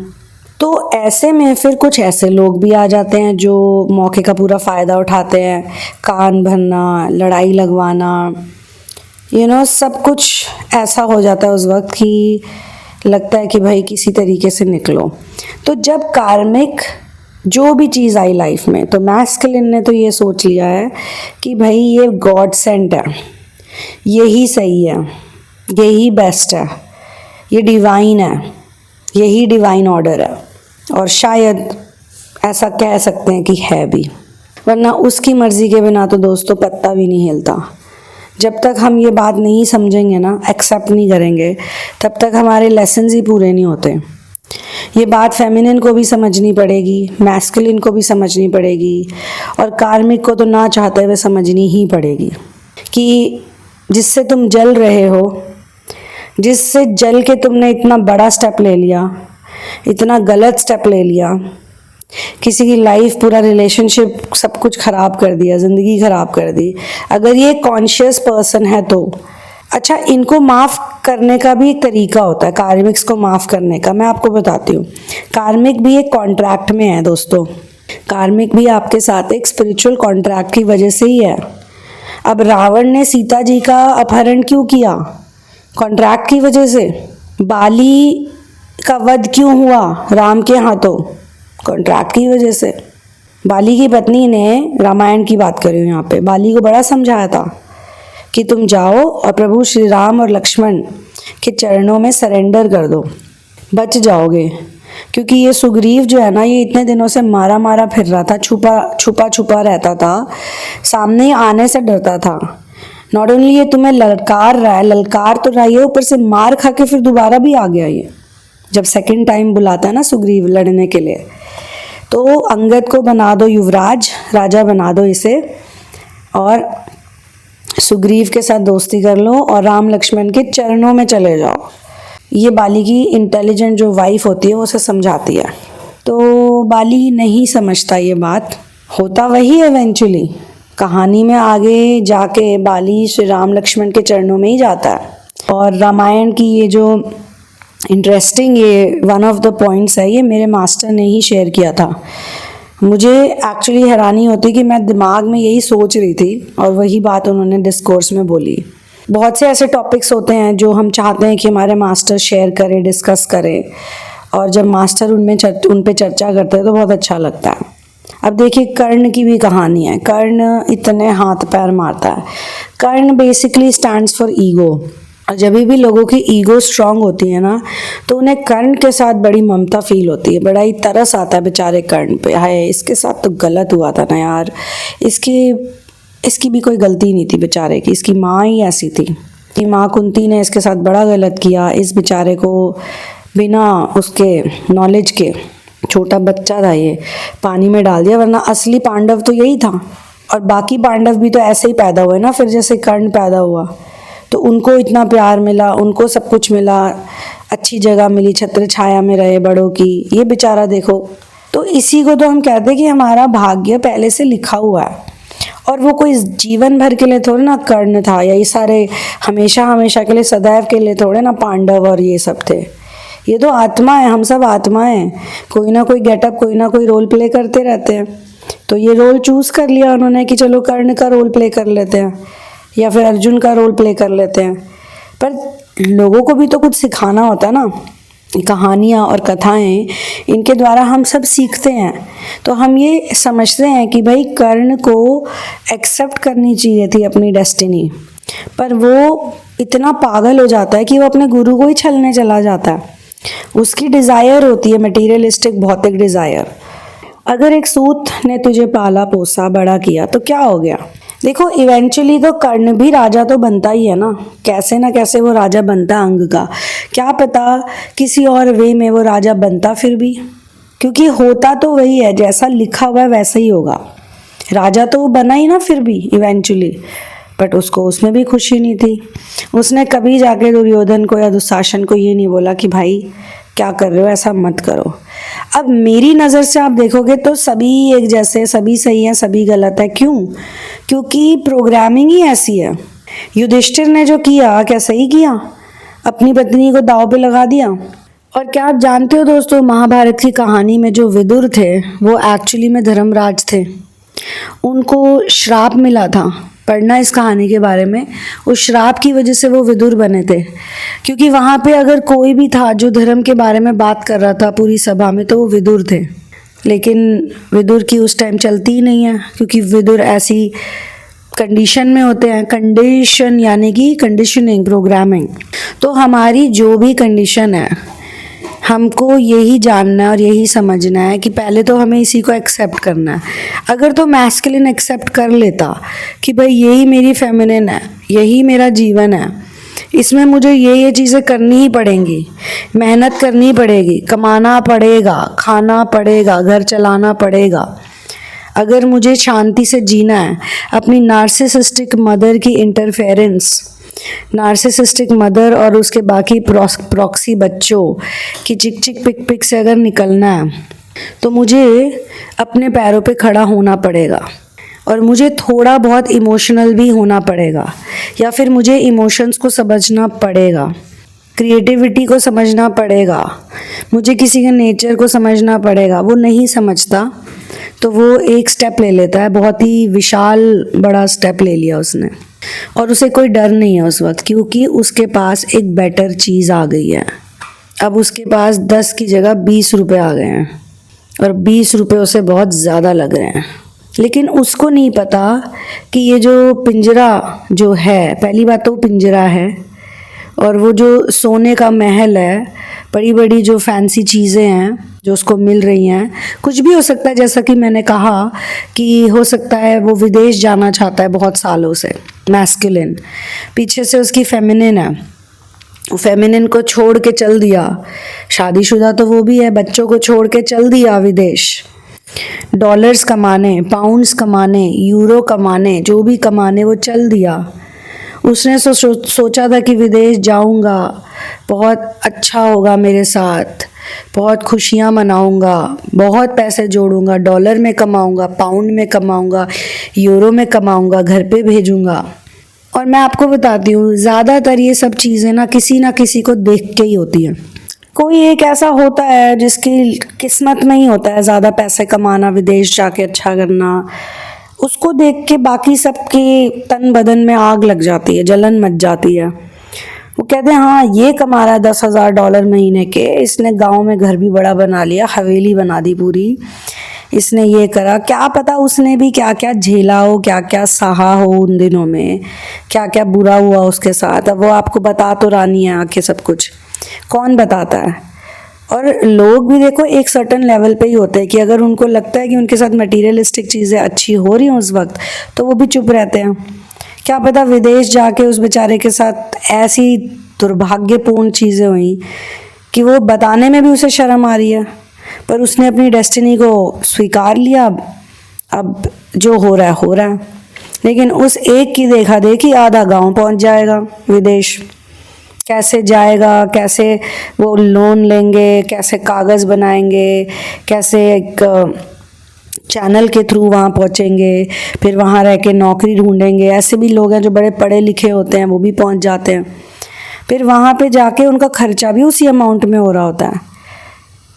तो ऐसे में फिर कुछ ऐसे लोग भी आ जाते हैं जो मौके का पूरा फ़ायदा उठाते हैं, कान भरना, लड़ाई लगवाना, सब कुछ ऐसा हो जाता है उस वक्त कि लगता है कि भाई किसी तरीके से निकलो। तो जब कार्मिक जो भी चीज़ आई लाइफ में, तो मैस्कुलिन ने तो ये सोच लिया है कि भाई ये गॉड सेंट है, यही सही है, यही बेस्ट है, ये डिवाइन है, यही डिवाइन ऑर्डर है, और शायद ऐसा कह सकते हैं कि है भी, वरना उसकी मर्ज़ी के बिना तो दोस्तों पत्ता भी नहीं हिलता। जब तक हम ये बात नहीं समझेंगे ना, एक्सेप्ट नहीं करेंगे, तब तक हमारे लेसन्स ही पूरे नहीं होते। ये बात फेमिनिन को भी समझनी पड़ेगी, मैस्कुलिन को भी समझनी पड़ेगी, और कार्मिक को तो ना चाहते हुए समझनी ही पड़ेगी कि जिससे तुम जल रहे हो, जिससे जल के तुमने इतना बड़ा स्टेप ले लिया, इतना गलत स्टेप ले लिया, किसी की लाइफ, पूरा रिलेशनशिप, सब कुछ ख़राब कर दिया, ज़िंदगी ख़राब कर दी, अगर ये कॉन्शियस पर्सन है तो अच्छा, इनको माफ़ करने का भी एक तरीका होता है, कार्मिक्स को माफ़ करने का। मैं आपको बताती हूँ, कार्मिक भी एक कॉन्ट्रैक्ट में है दोस्तों, कार्मिक भी आपके साथ एक स्पिरिचुअल कॉन्ट्रैक्ट की वजह से ही है। अब रावण ने सीता जी का अपहरण क्यों किया? कॉन्ट्रैक्ट की वजह से। बाली का वध क्यों हुआ राम के हाथों? कॉन्ट्रैक्ट की वजह से। बाली की पत्नी ने, रामायण की बात कर रही हूँ यहाँ पे, बाली को बड़ा समझाया था कि तुम जाओ और प्रभु श्री राम और लक्ष्मण के चरणों में सरेंडर कर दो, बच जाओगे। क्योंकि ये सुग्रीव जो है ना, ये इतने दिनों से मारा मारा फिर रहा था, छुपा रहता था, सामने ही आने से डरता था। नॉट ओनली ये तुम्हें ललकार रहा है, ललकार तो रहा है, ऊपर से मार खा के फिर दोबारा भी आ गया ये, जब सेकंड टाइम बुलाता है ना सुग्रीव लड़ने के लिए। तो अंगद को बना दो युवराज, राजा बना दो इसे, और सुग्रीव के साथ दोस्ती कर लो, और राम लक्ष्मण के चरणों में चले जाओ। ये बाली की इंटेलिजेंट जो वाइफ होती है वो उसे समझाती है। तो बाली नहीं समझता ये बात, होता वही इवेंचुअली, कहानी में आगे जाके बाली श्री राम लक्ष्मण के चरणों में ही जाता है। और रामायण की ये जो इंटरेस्टिंग ये वन ऑफ द पॉइंट्स है, ये मेरे मास्टर ने ही शेयर किया था। मुझे एक्चुअली हैरानी होती कि मैं दिमाग में यही सोच रही थी और वही बात उन्होंने डिस्कोर्स में बोली। बहुत से ऐसे टॉपिक्स होते हैं जो हम चाहते हैं कि हमारे मास्टर शेयर करें, डिस्कस करें, और जब मास्टर उन पे चर्चा करते हैं तो बहुत अच्छा लगता है। अब देखिए, कर्ण की भी कहानी है। कर्ण इतने हाथ पैर मारता है। कर्ण बेसिकली स्टैंड्स फॉर ईगो। और जब भी लोगों की ईगो स्ट्रांग होती है ना, तो उन्हें कर्ण के साथ बड़ी ममता फील होती है, बड़ा ही तरस आता है बेचारे कर्ण पे। हाय, इसके साथ तो गलत हुआ था ना यार, इसकी भी कोई गलती नहीं थी बेचारे की, इसकी माँ ही ऐसी थी कि माँ कुंती ने इसके साथ बड़ा गलत किया। इस बेचारे को बिना उसके नॉलेज के, छोटा बच्चा था ये, पानी में डाल दिया, वरना असली पांडव तो यही था। और बाकी पांडव भी तो ऐसे ही पैदा हुए ना, फिर जैसे कर्ण पैदा हुआ तो उनको इतना प्यार मिला, उनको सब कुछ मिला, अच्छी जगह मिली, छत्र छाया में रहे बड़ों की। ये बेचारा देखो, तो इसी को तो हम कहते हैं कि हमारा भाग्य पहले से लिखा हुआ है। और वो कोई जीवन भर के लिए थोड़े ना कर्ण था, या ये सारे हमेशा हमेशा के लिए, सदैव के लिए थोड़े ना पांडव और ये सब थे। ये तो आत्मा है, हम सब आत्माएं हैं, कोई ना कोई गेटअप, कोई ना कोई रोल प्ले करते रहते हैं। तो ये रोल चूज कर लिया उन्होंने कि चलो कर्ण का रोल प्ले कर लेते हैं, या फिर अर्जुन का रोल प्ले कर लेते हैं। पर लोगों को भी तो कुछ सिखाना होता है ना। कहानियाँ और कथाएं, इनके द्वारा हम सब सीखते हैं। तो हम ये समझते हैं कि भाई कर्ण को एक्सेप्ट करनी चाहिए थी अपनी डेस्टिनी, पर वो इतना पागल हो जाता है कि वो अपने गुरु को ही छलने चला जाता है। उसकी डिज़ायर होती है मटीरियलिस्टिक, भौतिक डिज़ायर। अगर एक सूत ने तुझे पाला पोसा बड़ा किया तो क्या हो गया? देखो, इवेंचुअली तो कर्ण भी राजा तो बनता ही है ना, कैसे ना कैसे वो राजा बनता अंग का। क्या पता किसी और वे में वो राजा बनता फिर भी, क्योंकि होता तो वही है, जैसा लिखा हुआ है वैसा ही होगा। राजा तो वो बना ही ना फिर भी इवेंचुअली, बट उसको उसमें भी खुशी नहीं थी। उसने कभी जाके दुर्योधन को या दुशासन को ये नहीं बोला कि भाई क्या कर रहे हो, ऐसा मत करो। अब मेरी नज़र से आप देखोगे तो सभी एक जैसे, सभी सही है, सभी गलत है। क्यों? क्योंकि प्रोग्रामिंग ही ऐसी है। युधिष्ठिर ने जो किया, क्या सही किया? अपनी पत्नी को दांव पे लगा दिया। और क्या आप जानते हो दोस्तों, महाभारत की कहानी में जो विदुर थे वो एक्चुअली में धर्मराज थे। उनको श्राप मिला था, पढ़ना इस कहानी के बारे में। उस श्राप की वजह से वो विदुर बने थे, क्योंकि वहाँ पे अगर कोई भी था जो धर्म के बारे में बात कर रहा था पूरी सभा में, तो वो विदुर थे। लेकिन विदुर की उस टाइम चलती ही नहीं है, क्योंकि विदुर ऐसी कंडीशन में होते हैं। कंडीशन यानी कि कंडीशनिंग, प्रोग्रामिंग। तो हमारी जो भी कंडीशन है, हमको यही जानना है और यही समझना है कि पहले तो हमें इसी को एक्सेप्ट करना है। अगर तो मैस्कुलिन एक्सेप्ट कर लेता कि भाई यही मेरी फेमिनिन है, यही मेरा जीवन है, इसमें मुझे ये चीज़ें करनी ही पड़ेंगी, मेहनत करनी पड़ेगी, कमाना पड़ेगा, खाना पड़ेगा, घर चलाना पड़ेगा। अगर मुझे शांति से जीना है, अपनी नार्सिसिस्टिक मदर की इंटरफेरेंस, नार्सिसिस्टिक मदर और उसके बाकी प्रॉक्सी बच्चों की चिक चिक पिक पिक से अगर निकलना है, तो मुझे अपने पैरों पे खड़ा होना पड़ेगा। और मुझे थोड़ा बहुत इमोशनल भी होना पड़ेगा, या फिर मुझे इमोशंस को समझना पड़ेगा, क्रिएटिविटी को समझना पड़ेगा, मुझे किसी के नेचर को समझना पड़ेगा। वो नहीं समझता तो वो एक स्टेप ले लेता है, बहुत ही विशाल बड़ा स्टेप ले लिया उसने, और उसे कोई डर नहीं है उस वक्त, क्योंकि उसके पास एक बेटर चीज़ आ गई है। अब उसके पास 10 की जगह 20 रुपये आ गए हैं, और 20 रुपये उसे बहुत ज़्यादा लग रहे हैं। लेकिन उसको नहीं पता कि ये जो पिंजरा जो है, पहली बात तो वो पिंजरा है, और वो जो सोने का महल है, बड़ी बड़ी जो फैंसी चीज़ें हैं जो उसको मिल रही हैं, कुछ भी हो सकता है। जैसा कि मैंने कहा कि हो सकता है वो विदेश जाना चाहता है बहुत सालों से, मैस्कुलिन, पीछे से उसकी फेमिनिन है, फेमिनिन को छोड़ के चल दिया, शादीशुदा तो वो भी है, बच्चों को छोड़ के चल दिया विदेश, डॉलर्स कमाने, पाउंड्स कमाने, यूरो कमाने, जो भी कमाने वो चल दिया। उसने सोचा था कि विदेश जाऊंगा, बहुत अच्छा होगा मेरे साथ, बहुत खुशियाँ मनाऊंगा, बहुत पैसे जोड़ूंगा, डॉलर में कमाऊंगा, पाउंड में कमाऊंगा, यूरो में कमाऊंगा, घर पे भेजूंगा। और मैं आपको बताती हूँ, ज़्यादातर ये सब चीज़ें ना किसी को देख के ही होती हैं। कोई एक ऐसा होता है जिसकी किस्मत में ही होता है ज़्यादा पैसे कमाना, विदेश जाके अच्छा करना, उसको देख के बाकी सबके तन बदन में आग लग जाती है, जलन मच जाती है। वो कहते हैं हाँ ये कमा रहा है $10,000 महीने के, इसने गांव में घर भी बड़ा बना लिया, हवेली बना दी पूरी, इसने ये करा। क्या पता उसने भी क्या क्या झेला हो, क्या क्या सहा हो उन दिनों में, क्या क्या बुरा हुआ उसके साथ। अब वो आपको बता तो रानी है आके सब कुछ, कौन बताता है। और लोग भी देखो एक सर्टन लेवल पे ही होते हैं कि अगर उनको लगता है कि उनके साथ मटीरियलिस्टिक चीज़ें अच्छी हो रही हैं उस वक्त, तो वो भी चुप रहते हैं। क्या पता विदेश जाके उस बेचारे के साथ ऐसी दुर्भाग्यपूर्ण चीज़ें हुई कि वो बताने में भी उसे शर्म आ रही है, पर उसने अपनी डेस्टिनी को स्वीकार लिया। अब जो हो रहा है। लेकिन उस एक की देखा देखी आधा गांव पहुंच जाएगा विदेश। कैसे जाएगा, कैसे वो लोन लेंगे, कैसे कागज़ बनाएंगे, कैसे एक चैनल के थ्रू वहाँ पहुँचेंगे, फिर वहाँ रह के नौकरी ढूंढेंगे। ऐसे भी लोग हैं जो बड़े पढ़े लिखे होते हैं, वो भी पहुँच जाते हैं। फिर वहाँ पे जाके उनका खर्चा भी उसी अमाउंट में हो रहा होता है,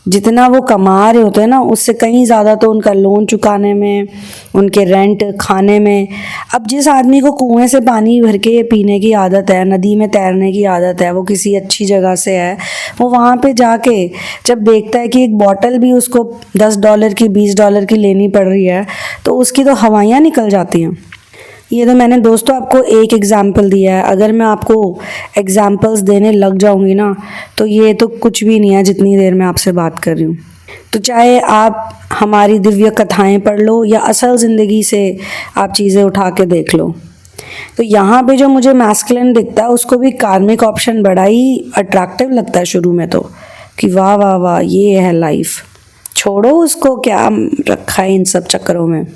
जितना वो कमा रहे होते हैं ना उससे कहीं ज़्यादा तो उनका लोन चुकाने में, उनके रेंट, खाने में। अब जिस आदमी को कुएं से पानी भर के पीने की आदत है, नदी में तैरने की आदत है, वो किसी अच्छी जगह से है, वो वहाँ पे जाके जब देखता है कि एक बॉटल भी उसको $10 की, $20 की लेनी पड़ रही है, तो उसकी तो हवाइयाँ निकल जाती हैं। ये तो मैंने दोस्तों आपको एक एग्जाम्पल दिया है। अगर मैं आपको एग्जाम्पल्स देने लग जाऊंगी ना तो ये तो कुछ भी नहीं है जितनी देर मैं आपसे बात कर रही हूँ। तो चाहे आप हमारी दिव्य कथाएं पढ़ लो या असल ज़िंदगी से आप चीज़ें उठा के देख लो, तो यहाँ पे जो मुझे मैस्कुलिन दिखता है उसको भी कार्मिक ऑप्शन बड़ा ही अट्रैक्टिव लगता है शुरू में, तो कि वाह वाह वाह ये है लाइफ। छोड़ो उसको, क्या रखा है इन सब चक्करों में।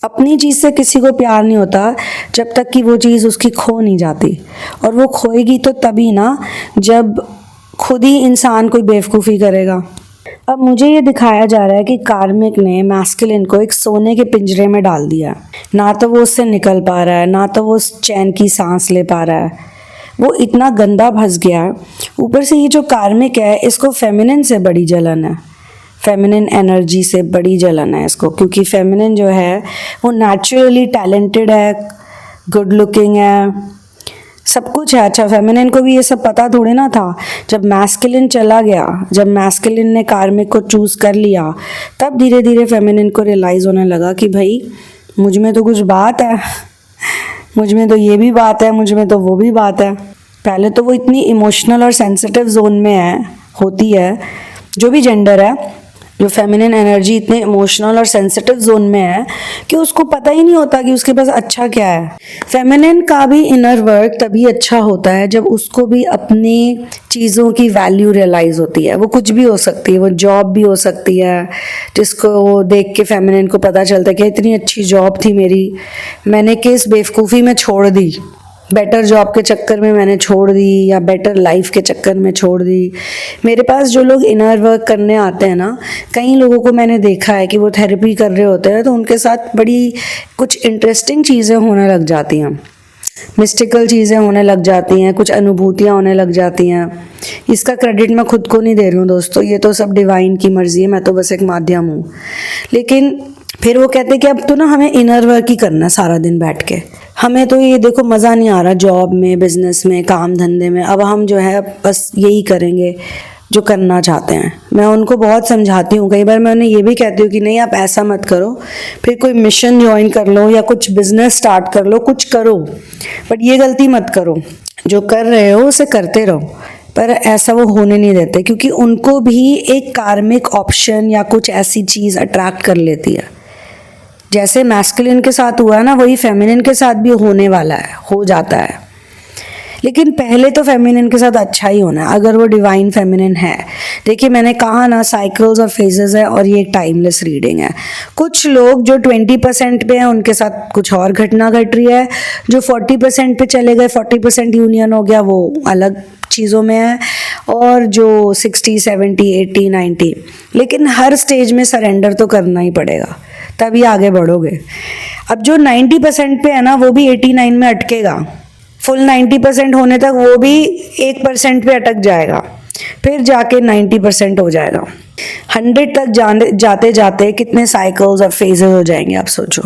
अपनी चीज़ से किसी को प्यार नहीं होता जब तक कि वो चीज़ उसकी खो नहीं जाती, और वो खोएगी तो तभी ना जब खुद ही इंसान कोई बेवकूफ़ी करेगा। अब मुझे ये दिखाया जा रहा है कि कार्मिक ने मैस्कुलिन को एक सोने के पिंजरे में डाल दिया। ना तो वो उससे निकल पा रहा है, ना तो वो चैन की सांस ले पा रहा है, वो इतना गंदा फंस गया है। ऊपर से ये जो कार्मिक है इसको फेमिनिन से बड़ी जलन है, फेमिनिन एनर्जी से बड़ी जलन है इसको, क्योंकि फेमिनिन जो है वो नेचुरली टैलेंटेड है, गुड लुकिंग है, सब कुछ है। अच्छा, फेमिनिन को भी ये सब पता थोड़ी ना था। जब मैस्कुलिन चला गया, जब मैस्कुलिन ने कार्मिक को चूज़ कर लिया, तब धीरे धीरे फेमिनिन को रियलाइज़ होने लगा कि भाई मुझ में तो कुछ बात है, मुझ में तो ये भी बात है, मुझ में तो वो भी बात है। पहले तो वो इतनी इमोशनल और सेंसिटिव जोन में होती है, जो भी जेंडर है, जो फेमिनिन एनर्जी इतने इमोशनल और सेंसिटिव जोन में है कि उसको पता ही नहीं होता कि उसके पास अच्छा क्या है। फेमिनिन का भी इनर वर्क तभी अच्छा होता है जब उसको भी अपनी चीज़ों की वैल्यू रियलाइज़ होती है। वो कुछ भी हो सकती है, वो जॉब भी हो सकती है जिसको देख के फेमिनिन को पता चलता है कि इतनी अच्छी जॉब थी मेरी, मैंने किस बेवकूफ़ी में छोड़ दी, बेटर जॉब के चक्कर में मैंने छोड़ दी, या बेटर लाइफ के चक्कर में छोड़ दी। मेरे पास जो लोग इनर वर्क करने आते हैं ना, कई लोगों को मैंने देखा है कि वो थेरेपी कर रहे होते हैं तो उनके साथ बड़ी कुछ इंटरेस्टिंग चीज़ें होने लग जाती हैं, मिस्टिकल चीज़ें होने लग जाती हैं, कुछ अनुभूतियाँ होने लग जाती हैं। इसका क्रेडिट मैं खुद को नहीं दे रही हूँ दोस्तों, ये तो सब डिवाइन की मर्जी है, मैं तो बस एक माध्यम हूँ। लेकिन फिर वो कहते हैं कि अब तो ना हमें इनर वर्क ही करना है सारा दिन बैठ के, हमें तो ये देखो मज़ा नहीं आ रहा जॉब में, बिजनेस में, काम धंधे में, अब हम जो है बस यही करेंगे जो करना चाहते हैं। मैं उनको बहुत समझाती हूँ, कई बार मैं उन्हें ये भी कहती हूँ कि नहीं आप ऐसा मत करो, फिर कोई मिशन ज्वाइन कर लो या कुछ बिजनेस स्टार्ट कर लो, कुछ करो, बट ये गलती मत करो, जो कर रहे हो उसे करते रहो। पर ऐसा वो होने नहीं देते, क्योंकि उनको भी एक कार्मिक ऑप्शन या कुछ ऐसी चीज़ अट्रैक्ट कर लेती है। जैसे मैस्कुलिन के साथ हुआ ना, वही फेमिनिन के साथ भी होने वाला है, हो जाता है। लेकिन पहले तो फेमिनिन के साथ अच्छा ही होना है, अगर वो डिवाइन फेमिनिन है। देखिए मैंने कहा ना, साइकिल्स और फेजेस है, और ये एक टाइमलेस रीडिंग है। कुछ लोग जो 20% पे हैं उनके साथ कुछ और घटना घट रही है, जो 40% पे चले गए, 40% यूनियन हो गया, वो अलग चीज़ों में है, और जो 60, 70, 80, 90, लेकिन हर स्टेज में सरेंडर तो करना ही पड़ेगा, तभी आगे बढ़ोगे। अब जो 90% पे है ना, वो भी 89 में अटकेगा, फुल 90% होने तक वो भी 1% पे अटक जाएगा, फिर जाके 90% हो जाएगा। 100 तक जाते जाते कितने साइकिल्स और फेजेस हो जाएंगे आप सोचो।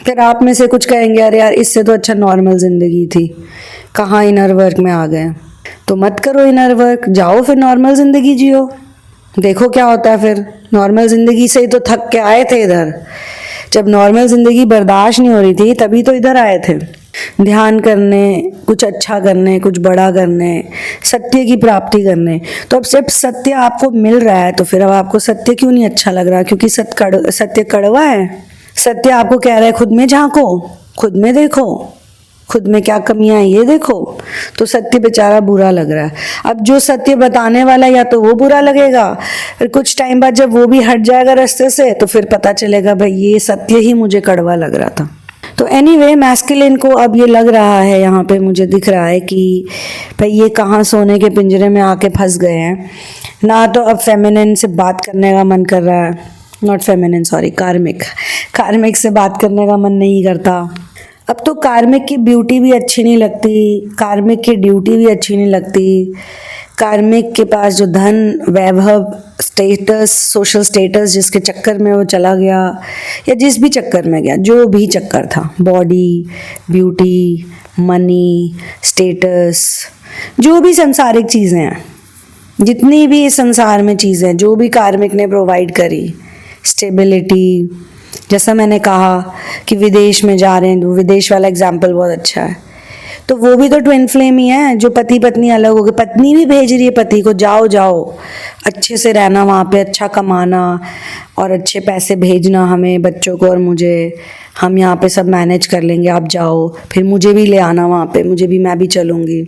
फिर आप में से कुछ कहेंगे अरे यार इससे तो अच्छा नॉर्मल ज़िंदगी थी, कहाँ इनर वर्क में आ गए। तो मत करो इनर वर्क, जाओ फिर नॉर्मल ज़िंदगी जियो, देखो क्या होता है। फिर नॉर्मल ज़िंदगी से ही तो थक के आए थे इधर, जब नॉर्मल ज़िंदगी बर्दाश्त नहीं हो रही थी तभी तो इधर आए थे, ध्यान करने, कुछ अच्छा करने, कुछ बड़ा करने, सत्य की प्राप्ति करने। तो अब सिर्फ सत्य आपको मिल रहा है तो फिर अब आपको सत्य क्यों नहीं अच्छा लग रहा? क्योंकि सत्य कड़वा है। सत्य आपको कह रहा है खुद में झांको, खुद में देखो, खुद में क्या कमियां हैं ये देखो, तो सत्य बेचारा बुरा लग रहा है। अब जो सत्य बताने वाला या तो वो बुरा लगेगा, फिर कुछ टाइम बाद जब वो भी हट जाएगा रास्ते से तो फिर पता चलेगा भाई ये सत्य ही मुझे कड़वा लग रहा था। तो एनीवे मैस्कुलिन को अब ये लग रहा है, यहाँ पे मुझे दिख रहा है कि भाई ये कहाँ सोने के पिंजरे में आके फंस गए हैं ना। तो अब फेमिनिन से बात करने का मन कर रहा है, नॉट फेमिनिन सॉरी, कार्मिक से बात करने का मन नहीं करता। अब तो कार्मिक की ब्यूटी भी अच्छी नहीं लगती, कार्मिक की ड्यूटी भी अच्छी नहीं लगती। कार्मिक के पास जो धन, वैभव, स्टेटस, सोशल स्टेटस जिसके चक्कर में वो चला गया, या जिस भी चक्कर में गया, जो भी चक्कर था, बॉडी, ब्यूटी, मनी, स्टेटस, जो भी सांसारिक चीज़ें हैं, जितनी भी इस संसार में चीज़ें जो भी कार्मिक ने प्रोवाइड करी, स्टेबिलिटी, जैसा मैंने कहा कि विदेश में जा रहे हैं, विदेश वाला एग्जाम्पल बहुत अच्छा है, तो वो भी तो ट्विन फ्लेम ही है। जो पति पत्नी अलग हो गए, पत्नी भी भेज रही है पति को, जाओ जाओ अच्छे से रहना वहाँ पे, अच्छा कमाना और अच्छे पैसे भेजना हमें, बच्चों को और मुझे, हम यहाँ पे सब मैनेज कर लेंगे, आप जाओ, फिर मुझे भी ले आना वहाँ पे, मैं भी चलूँगी।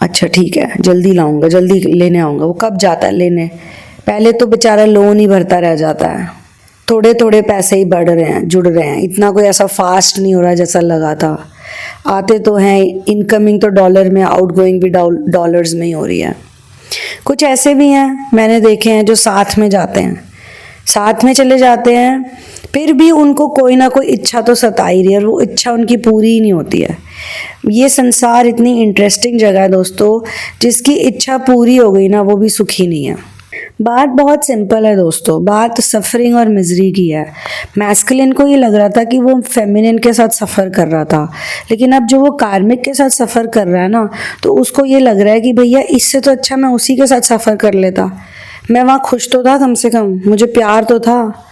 अच्छा ठीक है, जल्दी लाऊंगा, जल्दी लेने आऊँगा। वो कब जाता है लेने? पहले तो बेचारा लोन ही भरता रह जाता है, थोड़े थोड़े पैसे ही बढ़ रहे हैं, जुड़ रहे हैं, इतना कोई ऐसा फास्ट नहीं हो रहा है जैसा लगा था। आते तो हैं, इनकमिंग तो डॉलर में, आउटगोइंग भी डॉलर्स में ही हो रही है। कुछ ऐसे भी हैं मैंने देखे हैं जो साथ में जाते हैं, साथ में चले जाते हैं, फिर भी उनको कोई ना कोई इच्छा तो सता ही रही है और वो इच्छा उनकी पूरी ही नहीं होती है। ये संसार इतनी इंटरेस्टिंग जगह है दोस्तों, जिसकी इच्छा पूरी हो गई ना वो भी सुखी नहीं है। बात बहुत सिंपल है दोस्तों, बात सफरिंग और मिजरी की है। मैस्कुलिन को ये लग रहा था कि वो फेमिनिन के साथ सफ़र कर रहा था, लेकिन अब जो वो कार्मिक के साथ सफ़र कर रहा है ना, तो उसको ये लग रहा है कि भैया इससे तो अच्छा मैं उसी के साथ सफ़र कर लेता, मैं वहाँ खुश तो था, कम से कम मुझे प्यार तो था,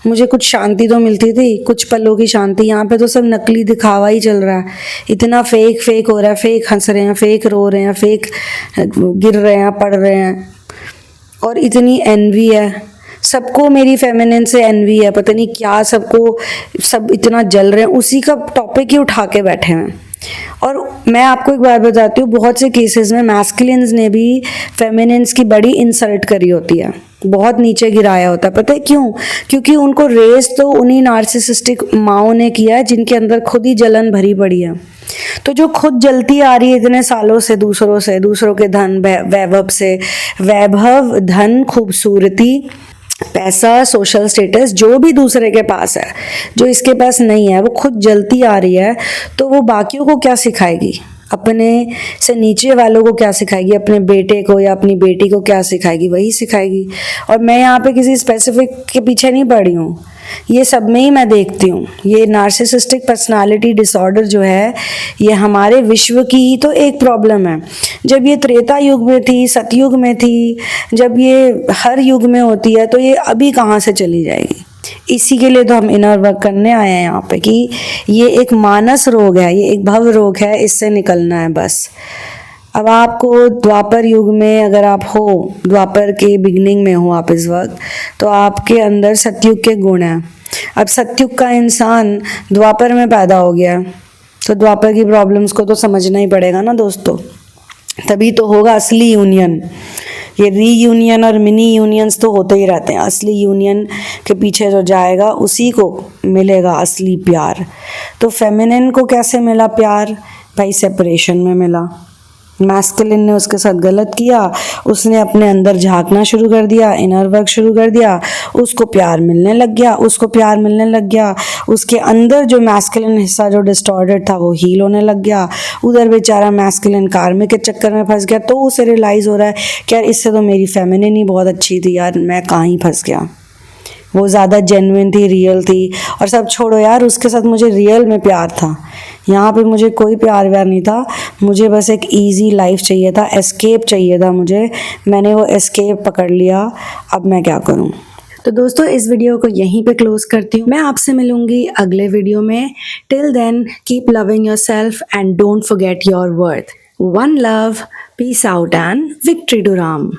मुझे कुछ शांति तो मिलती थी, कुछ पलों की शांति। यहाँ पे तो सब नकली दिखावा ही चल रहा है, इतना फेक हो रहा है, फेक हंस रहे हैं, फेक रो रहे हैं, फेक गिर रहे हैं, पड़ रहे हैं, और इतनी एनवी है सबको, मेरी फेमिनिन से एनवी है, पता नहीं क्या सबको, सब इतना जल रहे हैं, उसी का टॉपिक ही उठा के बैठे हैं। और मैं आपको एक बात बताती हूँ, बहुत से केसेस में मैस्कुलिन्स ने भी फेमिनिन्स की बड़ी इंसल्ट करी होती है, बहुत नीचे गिराया होता है। पता है क्यों? क्योंकि उनको रेस तो उन्हीं नार्सिसिस्टिक माओ ने किया है जिनके अंदर खुद ही जलन भरी पड़ी है। तो जो खुद जलती आ रही है इतने सालों से दूसरों के धन, वैभव से, वैभव, धन, खूबसूरती, पैसा, सोशल स्टेटस, जो भी दूसरे के पास है, जो इसके पास नहीं है, वो खुद जलती आ रही है, तो वो बाकियों को क्या सिखाएगी? अपने से नीचे वालों को क्या सिखाएगी? अपने बेटे को या अपनी बेटी को क्या सिखाएगी? वही सिखाएगी। और मैं यहाँ पे किसी स्पेसिफिक के पीछे नहीं पड़ी हूँ, ये सब में ही मैं देखती हूँ। ये नार्सिसिस्टिक पर्सनालिटी डिसऑर्डर जो है, ये हमारे विश्व की ही तो एक प्रॉब्लम है। जब ये त्रेता युग में थी, सतयुग में थी, जब ये हर युग में होती है, तो ये अभी कहाँ से चली जाएगी? इसी के लिए तो हम इनर वर्क करने आए हैं यहाँ पे, कि ये एक मानस रोग है, ये एक भव रोग है, इससे निकलना है बस। अब आपको द्वापर युग में अगर आप हो, द्वापर के बिगनिंग में हो आप इस वक्त, तो आपके अंदर सतयुग के गुण हैं। अब सतयुग का इंसान द्वापर में पैदा हो गया, तो द्वापर की प्रॉब्लम्स को तो समझना ही पड़ेगा ना दोस्तों, तभी तो होगा असली यूनियन। ये रीयूनियन और मिनी यूनियंस तो होते ही रहते हैं, असली यूनियन के पीछे जो जाएगा उसी को मिलेगा असली प्यार। तो फेमिनिन को कैसे मिला प्यार? भाई सेपरेशन में मिला, मैस्कुलिन ने उसके साथ गलत किया, उसने अपने अंदर झांकना शुरू कर दिया, इनर वर्क शुरू कर दिया, उसको प्यार मिलने लग गया, उसको प्यार मिलने लग गया, उसके अंदर जो मैस्कुलिन हिस्सा जो डिस्टॉर्टेड था वो हील होने लग गया। उधर बेचारा मैस्कुलिन कार्मिक के चक्कर में फंस गया, तो उसे रियलाइज़ हो रहा है कि यार इससे तो मेरी फेमिनिन ही बहुत अच्छी थी यार, मैं कहाँ ही फंस गया, वो ज़्यादा जेन्युइन थी, रियल थी। और सब छोड़ो यार, उसके साथ मुझे रियल में प्यार था, यहाँ पे मुझे कोई प्यार व्यार नहीं था, मुझे बस एक इजी लाइफ चाहिए था, एस्केप चाहिए था मुझे, मैंने वो एस्केप पकड़ लिया, अब मैं क्या करूँ। तो दोस्तों इस वीडियो को यहीं पे क्लोज करती हूँ, मैं आपसे मिलूंगी अगले वीडियो में। Till then keep loving yourself and don't forget your worth. One love, peace out and victory to Ram.